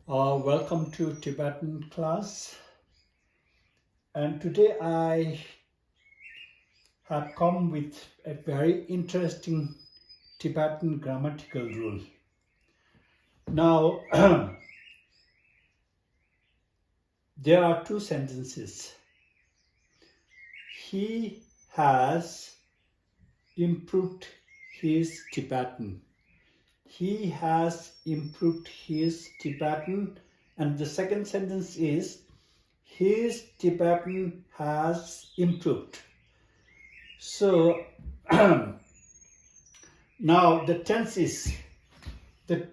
Welcome to Tibetan class. And today I have come with a very interesting Tibetan grammatical rule. Now, there are two sentences. He has improved his Tibetan. He has improved his Tibetan. And the second sentence is, his Tibetan has improved. So now the tenses, the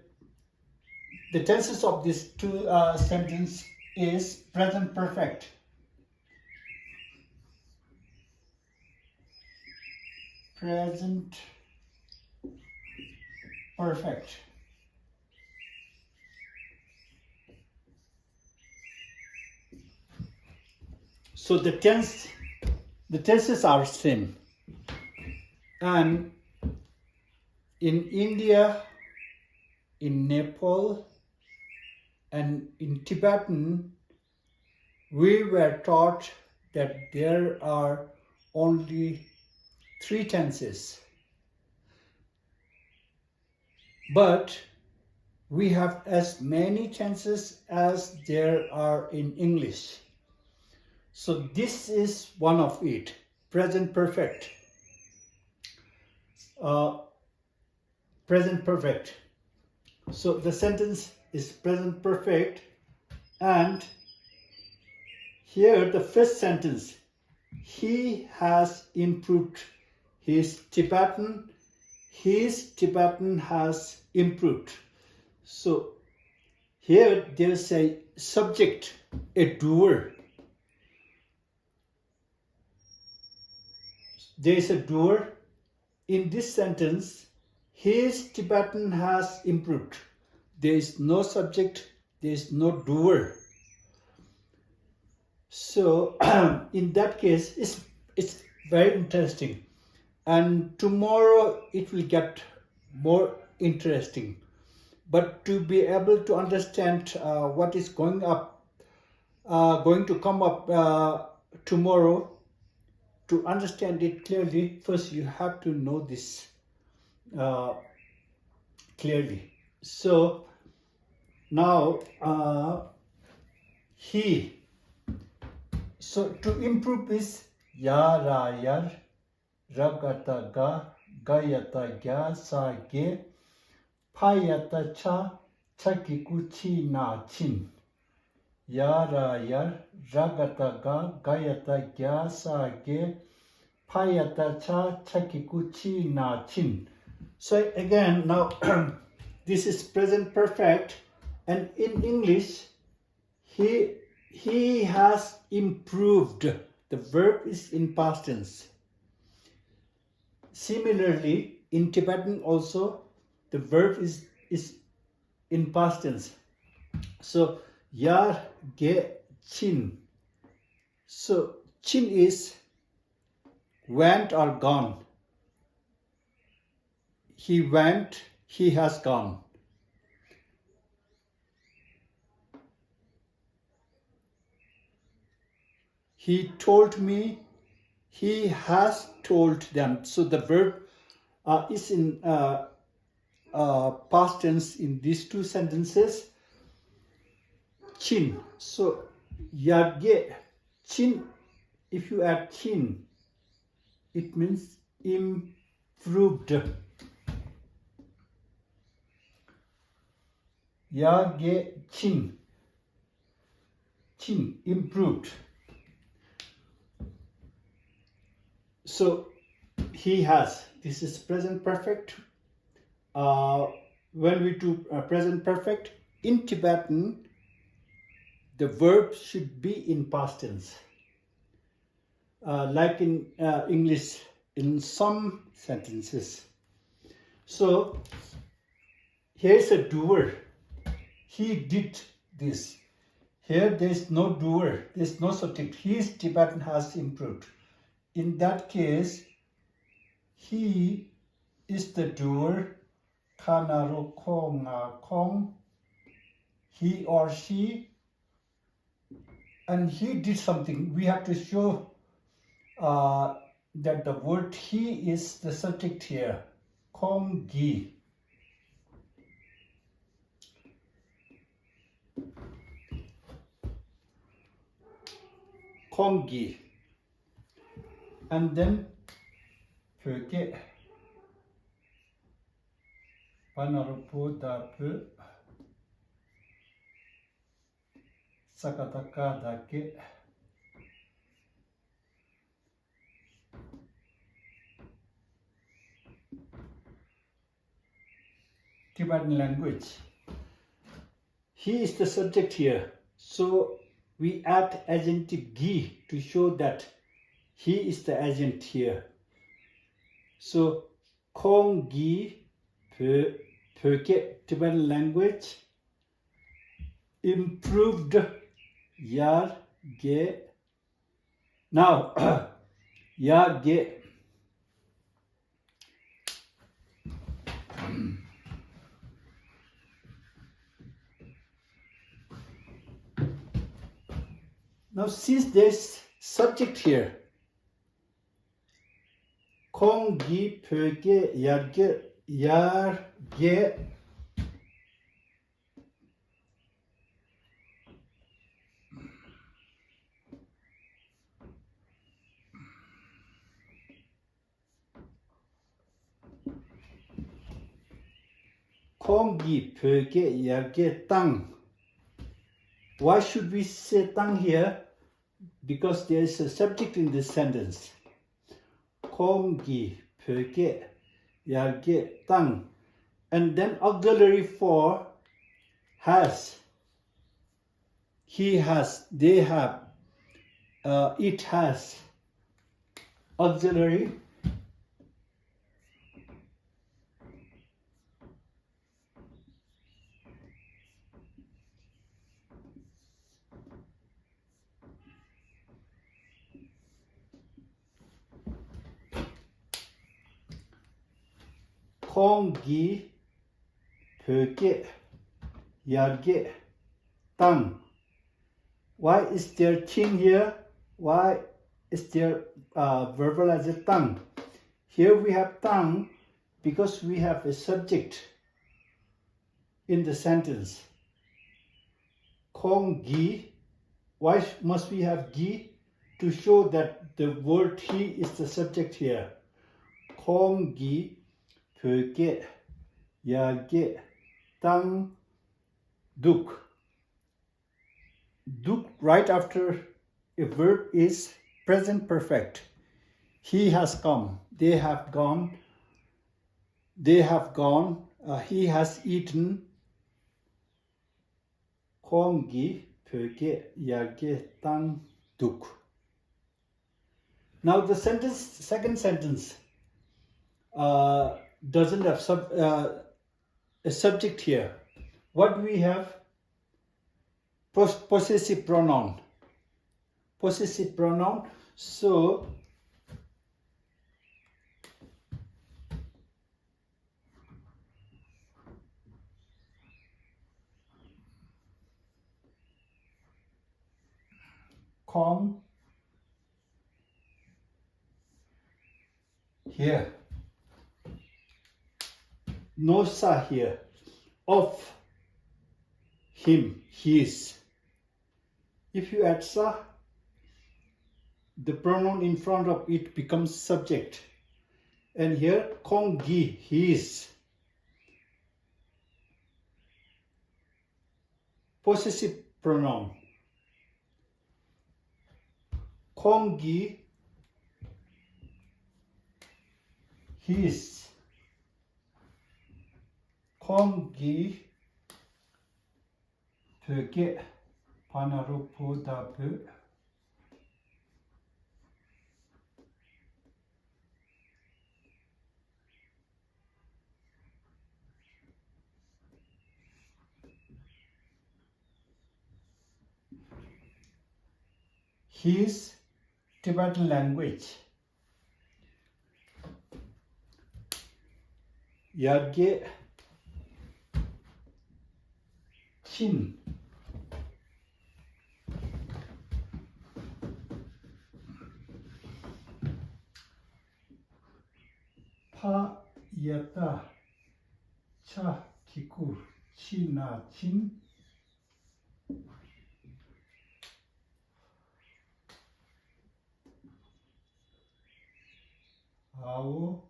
tenses of these two sentences is present perfect. Present perfect. So the tenses are same. And in India, in Nepal, and in Tibetan, we were taught that there are only three tenses. But we have as many tenses as there are in English. So this is one of it, present perfect. Present perfect. So the sentence is present perfect, and here the first sentence, he has improved his Tibetan. His Tibetan has improved. So here there's a subject, a doer. There is a doer. In this sentence, his Tibetan has improved. There is no subject, there is no doer. So in that case, it's very interesting. And tomorrow it will get more interesting. But to be able to understand what is going to come up tomorrow, to understand it clearly, first you have to know this clearly. So now he. So to improve is yara yar, ragata ga, gayata gya sa ge, payata cha, chakikuchi na chin. Yara yar, ragata ga, gayata gya sa ge, payata cha, chakikuchi na chin. So again, now this is present perfect, and in English, he has improved. The verb is in past tense. Similarly, in Tibetan also, the verb is in past tense. So yar ge chin. So chin is went or gone. He went, he has gone. He told me, he has told them. So the verb is in past tense in these two sentences. Chin. So yage, chin, if you add chin, it means improved. Yage chin. Chin, improved. So he has. This is present perfect. When we do present perfect in Tibetan, the verb should be in past tense. Like in English, in some sentences. So here's a doer. He did this. Here there is no doer. There is no subject. His Tibetan has improved. In that case, he is the doer. Kanaro konga kong. he or she, and he did something. We have to show that the word he is the subject here. Kong gi. Kong gi. And then pöke. Panarupu dapu. Sakataka dake. Tibetan language. He is the subject here. So we add adjective gi to show that he is the agent here. So Kong gi pöke Tibetan language. Improved yar ge. Now yar ge. Now since there's subject here, Kong gi pöke yar ge. Kong gi pöke yar ge tang. Why should we say tang here? Because there is a subject in this sentence. Kong gi pöke yar ge tang. And then auxiliary for has. He has, they have, it has. Auxiliary. Kong gi pöke yar ge tang. Why is there chin here? Why is there verbal as a tang? Here we have tang because we have a subject in the sentence. Kong gi. Why must we have gi? To show that the word he is the subject here. Kong gi pöke yar ge tang duk. Duk right after a verb is present perfect. He has come. They have gone. They have gone. He has eaten. Kong gi pöke yar ge tang duk. Now the second sentence doesn't have a subject here. What do we have? Possessive pronoun. Possessive pronoun. So Kong here. No sa here. Of him, his. If you add sa, the pronoun in front of it becomes subject. And here, Kong gi, his. Possessive pronoun. Kong gi, his. Kong gi pöke panarupu dapu. His Tibetan language. Yar ge chin. 파, 야타, 차, 기쿠, 치나, 친, 아오,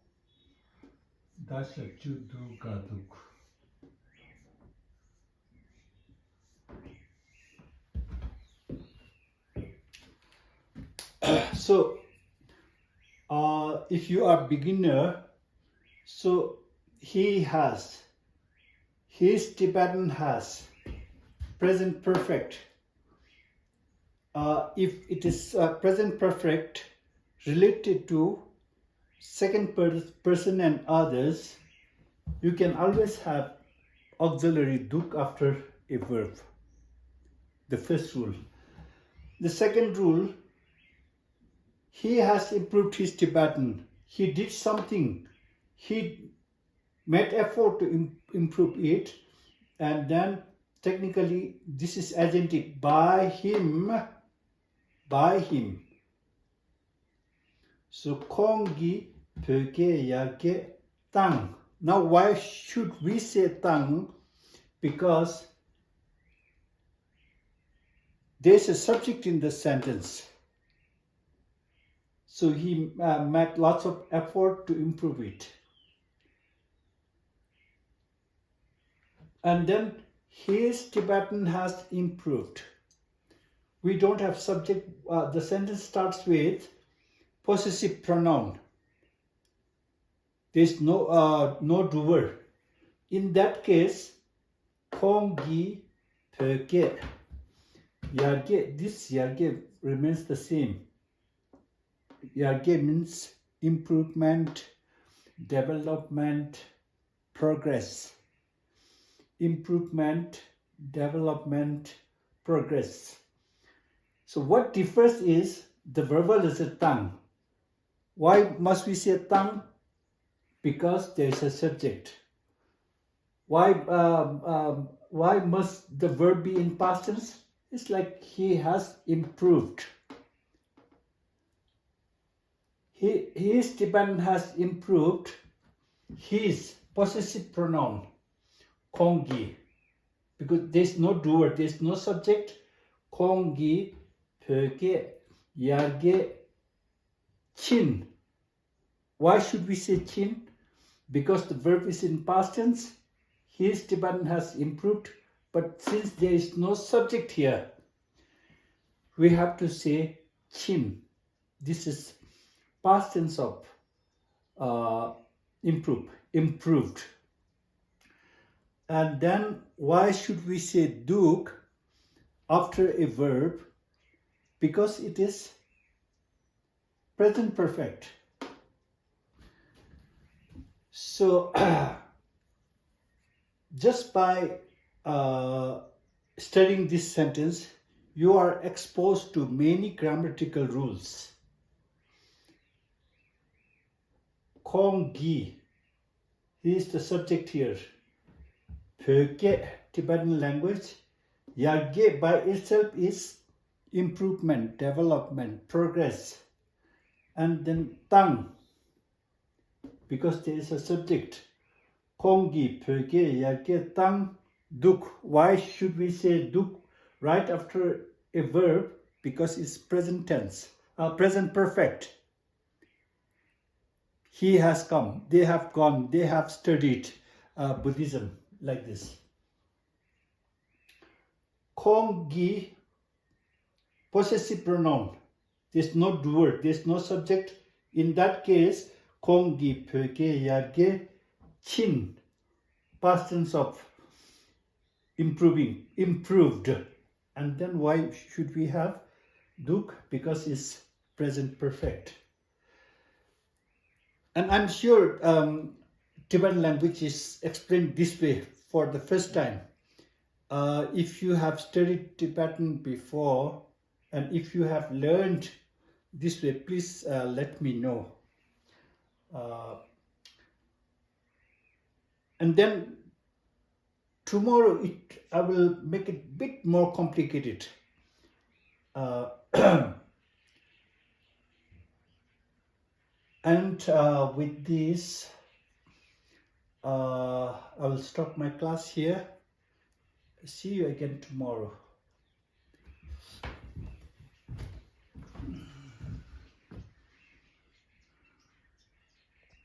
다시 주두, 가둑. So, if you are beginner, so his Tibetan has present perfect. If it is present perfect related to second person and others, you can always have auxiliary duk after a verb. The first rule. The second rule, he has improved his Tibetan. He did something. He made effort to improve it, and then technically this is agentic by him. So kongi pöge yage tang. Now why should we say tang? Because there's a subject in the sentence. So he made lots of effort to improve it. And then his Tibetan has improved. We don't have subject. The sentence starts with possessive pronoun. There's no doer. In that case, kongi pöge yarge. This yarge remains the same. Yarge means improvement, development, progress. Improvement, development, progress. So what differs is the verbal is a tang. Why must we say tang? Because there is a subject. Why must the verb be in past tense? It's like he has improved. His Tibetan has improved his possessive pronoun, kongi, because there's no doer, there's no subject. Kongi, pöge, yarge, chin. Why should we say chin? Because the verb is in past tense. His Tibetan has improved, but since there is no subject here, we have to say chin. This is past tense of improved. And then why should we say duk after a verb? Because it is present perfect. So just by studying this sentence, you are exposed to many grammatical rules. Kongi, he is the subject here. Pöge, Tibetan language. Yarge by itself is improvement, development, progress. And then tang, because there is a subject. Kongi, pöge, yarge, tang, duk. Why should we say duk right after a verb? Because it's present tense, present perfect. He has come, they have gone, they have studied Buddhism, like this. Kongi, possessive pronoun. There's no doer, there's no subject. In that case, kongi, pöge, yarge, chin. Past tense of improved. And then why should we have duk? Because it's present perfect. And I'm sure Tibetan language is explained this way for the first time. If you have studied Tibetan before, and if you have learned this way, please let me know. And then tomorrow I will make it a bit more complicated. And with this, I will stop my class here. See you again tomorrow.